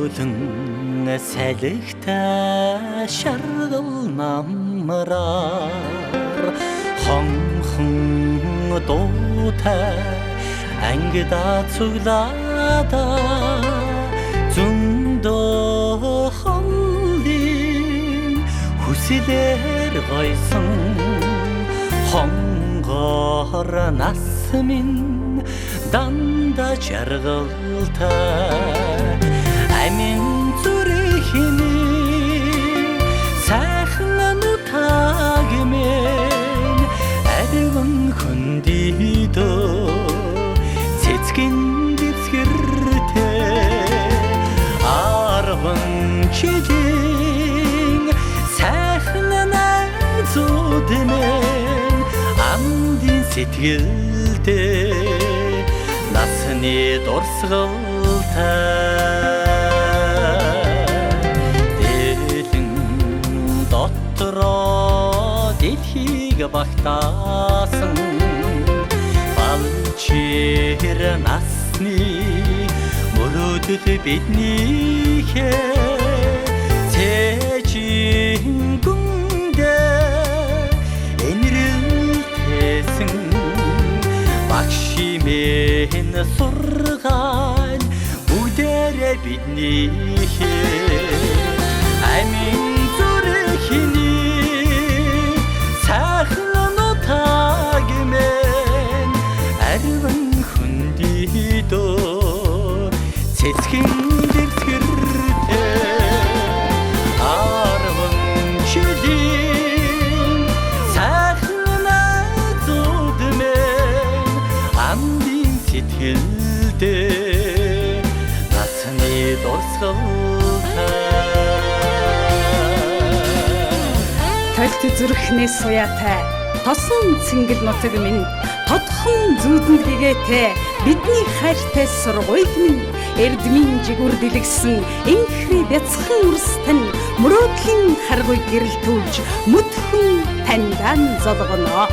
Өлөн сайлихтай шаргал намраар хонхон дуутай ангида цуглаада зөндөө холын хүсэлээр гойсон хонгор нас минь дандаа жаргалтай амин зүрхний сайхан нутагмэн адилхан хөндийдөө цэцгэн дэвсгэртэй арван жилийн сайхан найзууд мэн амдын сэтгэлдээ насны дурсгалтай дэлэн дотроо дэлхийг багтаасан балчир насны мөрөөдөл биднийхээ цэжин гүндээ энэрлтэйсэн багшимэн сургаал бүгдээрээ биднийхээ амин зүрхний сайхан нутагмэн арван хөндийдөө цэцгэн дэвсгэртэй арван жилийн сайхан найзууд мэн амдын сэтгэлдээ насны дурсгалтай Толт зүрхнээс суяатай тосон цэнгэл нутаг минь тодхон зүудэнд гэгээтэй бидний хайртай сургууль минь эрдмийн жигүр дэлгсэн инхри бяцхан үрстэн мөрөөдлийн харгуй гэрэлтүүлж мөдхөн таньдан золгоно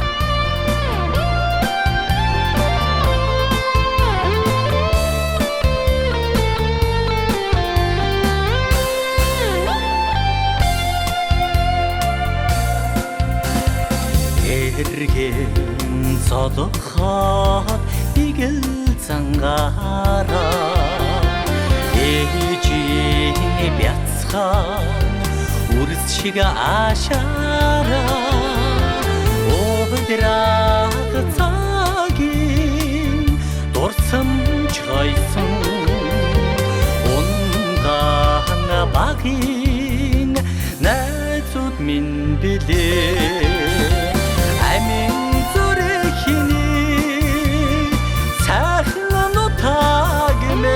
эргэн зодоход игэл зангаараа ээжийн бяцхан үрс шиг аашаараа өөдраг цагийн дурсамж гойсон унгаан багийн найзууд минь билээ амин зүрхний сайхан нутагмэн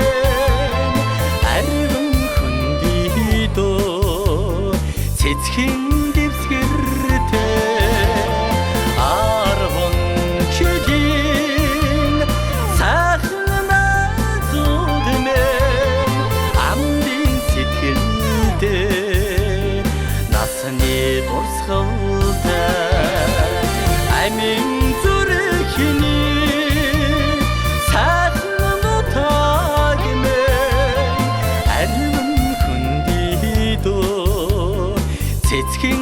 арван хөндийдөө цэцгэн дэвсгэртэй арван жилийн сайхан найзууд мэн амдын сэтгэлдээ насны дурсгалтай амин зүрхний сайхан нутагмэн арван хөндийдөө цэцгэн